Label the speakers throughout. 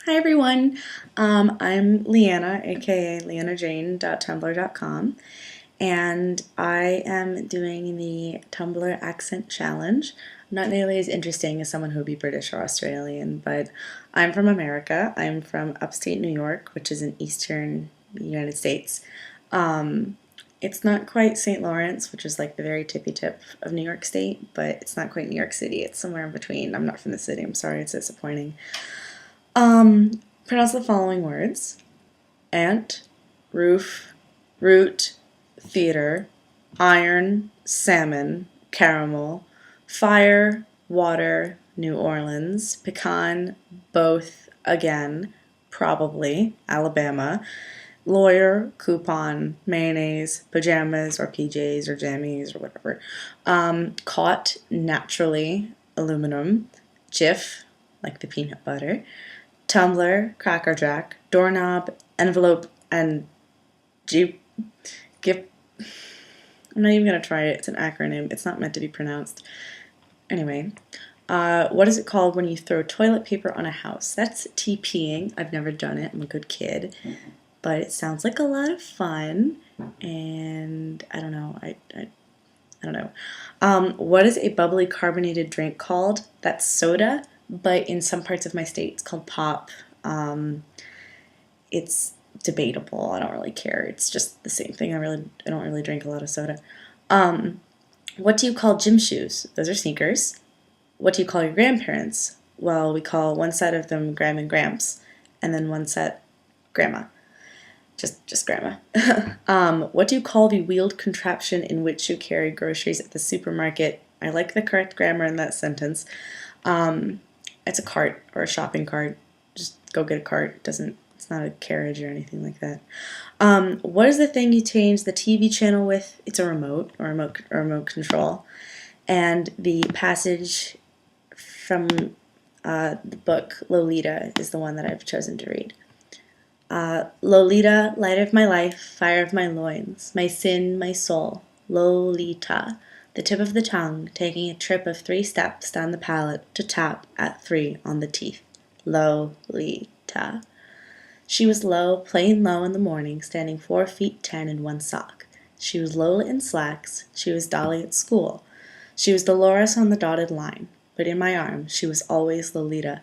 Speaker 1: Hi everyone, I'm Leanna, aka leannajane.tumblr.com, and I am doing the Tumblr Accent Challenge. I'm not nearly as interesting as someone who would be British or Australian, but I'm from America. I'm from upstate New York, which is in eastern United States. It's not quite St. Lawrence, which is like the very tippy tip of New York State, but it's not quite New York City. It's somewhere in between. I'm not from the city. I'm sorry, it's disappointing. Pronounce the following words: ant, roof, root, theater, iron, salmon, caramel, fire, water, New Orleans, pecan, both, again, probably, Alabama, lawyer, coupon, mayonnaise, pajamas or PJs or jammies or whatever, caught, naturally, aluminum, Jif, like the peanut butter, tumbler, Cracker Jack, doorknob, envelope, and Jeep. Gift. I'm not even going to try it. It's an acronym. It's not meant to be pronounced. Anyway, what is it called when you throw toilet paper on a house? That's TPing. I've never done it. I'm a good kid. But it sounds like a lot of fun. And I don't know. I don't know. What is a bubbly carbonated drink called? That's soda, but in some parts of my state it's called pop. It's debatable. I don't really care. It's just the same thing. I don't really drink a lot of soda. What do you call gym shoes? Those are sneakers. What do you call your grandparents? Well, we call one set of them Gram and Gramps, and then one set Grandma. Just Grandma. What do you call the wheeled contraption in which you carry groceries at the supermarket? I like the correct grammar in that sentence. It's a cart or a shopping cart. Just go get a cart. It's not a carriage or anything like that. What is the thing you change the TV channel with? It's a remote or remote control. And the passage from the book Lolita is the one that I've chosen to read. Lolita, light of my life, fire of my loins, my sin, my soul. Lolita, the tip of the tongue, taking a trip of 3 steps down the palate to tap at 3 on the teeth. Lolita. She was low, plain low in the morning, standing 4 feet 10 in one sock. She was Lola in slacks. She was Dolly at school. She was Dolores on the dotted line. But in my arms, she was always Lolita.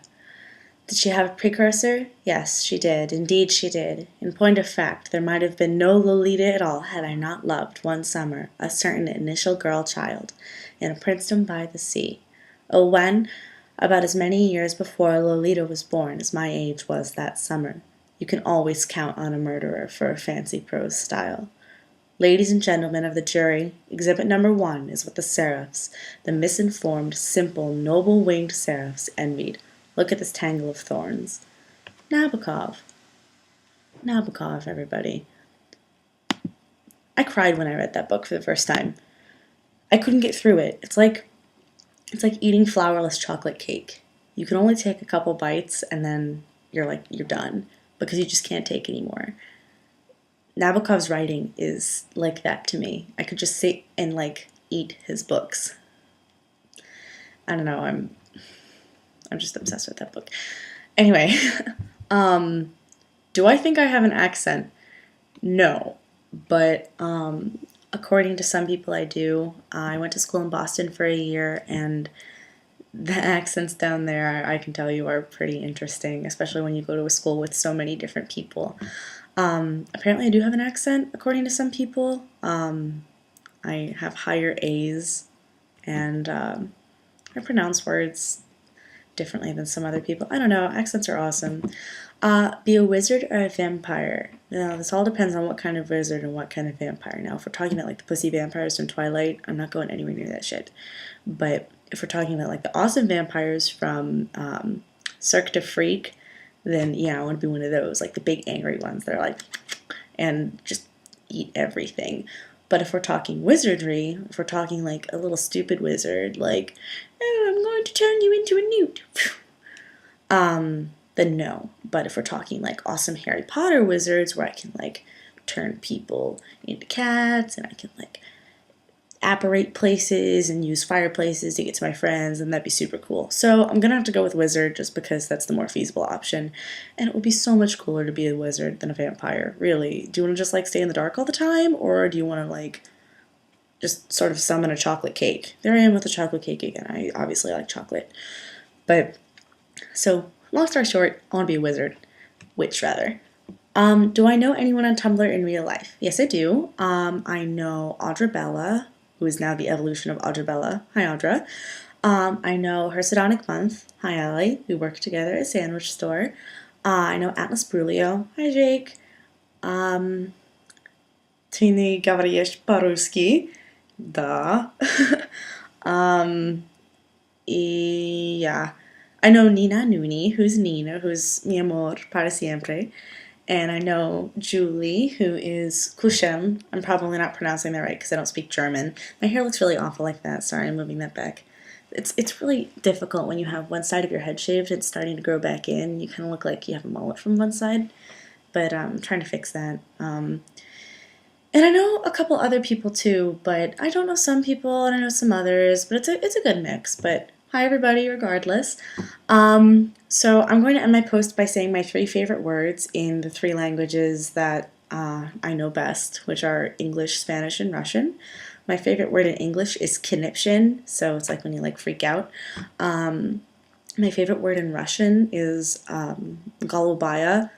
Speaker 1: Did she have a precursor? Yes, she did. Indeed she did. In point of fact, there might have been no Lolita at all had I not loved, one summer, a certain initial girl child, in a princedom by the sea. Oh, when? About as many years before Lolita was born as my age was that summer. You can always count on a murderer for a fancy prose style. Ladies and gentlemen of the jury, exhibit number 1 is what the seraphs, the misinformed, simple, noble-winged seraphs, envied. Look at this tangle of thorns. Nabokov. Nabokov, everybody. I cried when I read that book for the first time. I couldn't get through it. It's like eating flourless chocolate cake. You can only take a couple bites and then you're done because you just can't take anymore. Nabokov's writing is like that to me. I could just sit and eat his books. I don't know, I'm just obsessed with that book. Anyway, do I think I have an accent? No, but according to some people I do. I went to school in Boston for a year, and the accents down there, I can tell you, are pretty interesting, especially when you go to a school with so many different people. Apparently I do have an accent, according to some people. I have higher A's, and I pronounce words differently than some other people. I don't know, accents are awesome. Be a wizard or a vampire? Now, this all depends on what kind of wizard and what kind of vampire. Now, if we're talking about the pussy vampires from Twilight, I'm not going anywhere near that shit. But if we're talking about the awesome vampires from Cirque du Freak, then yeah, I want to be one of those, the big angry ones that are and just eat everything. But if we're talking wizardry, if we're talking a little stupid wizard, oh, I'm going to turn you into a newt, then no. But if we're talking awesome Harry Potter wizards where I can turn people into cats and I can apparate places and use fireplaces to get to my friends, and that'd be super cool. So I'm gonna have to go with wizard just because that's the more feasible option, and it would be so much cooler to be a wizard than a vampire. Really, do you want to just like stay in the dark all the time, or do you want to like just sort of summon a chocolate cake? There I am with the chocolate cake again. I obviously like chocolate, but so long story short, I want to be a wizard, witch rather. Do I know anyone on Tumblr in real life? Yes, I do. I know Audra Bella, who is now the evolution of Audra Bella. Hi, Audra. I know Hersidonic Month. Hi, Allie. We work together at a sandwich store. I know Atlas Brulio. Hi, Jake. Tini Gavriyesh Paruski. Duh. Yeah. I know Nina Nuni, who's Nina, who's mi amor para siempre. And I know Julie, who is Kushem. I'm probably not pronouncing that right because I don't speak German. My hair looks really awful like that. Sorry, I'm moving that back. It's really difficult when you have one side of your head shaved and it's starting to grow back in. You kind of look like you have a mullet from one side. But I'm trying to fix that. And I know a couple other people too, but I don't know some people and I know some others. But it's a good mix. But hi everybody, regardless. So I'm going to end my post by saying my 3 favorite words in the 3 languages that I know best, which are English, Spanish, and Russian. My favorite word in English is knipshin, so it's like when you like freak out. My favorite word in Russian is golubaya,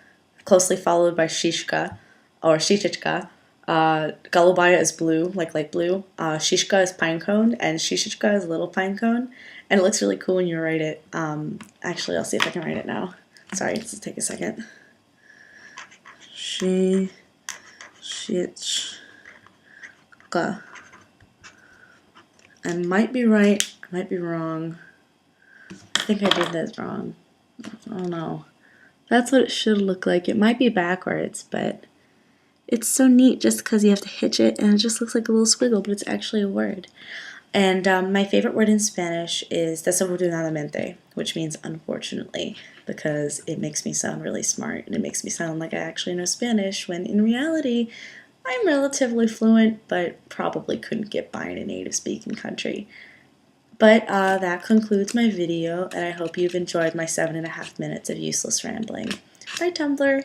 Speaker 1: closely followed by shishka or shichichka. Golubaya is blue, like light blue. Shishka is pine cone, and shishka is little pine cone. And it looks really cool when you write it. Actually, I'll see if I can write it now. Sorry, let's take a second. Shichka. I might be right, I might be wrong. I think I did this wrong. Oh no. That's what it should look like. It might be backwards, but it's so neat just because you have to hitch it and it just looks like a little squiggle, but it's actually a word. And my favorite word in Spanish is desafortunadamente, which means unfortunately, because it makes me sound really smart and it makes me sound like I actually know Spanish, when in reality, I'm relatively fluent, but probably couldn't get by in a native speaking country. But that concludes my video, and I hope you've enjoyed my 7.5 minutes of useless rambling. Bye, Tumblr!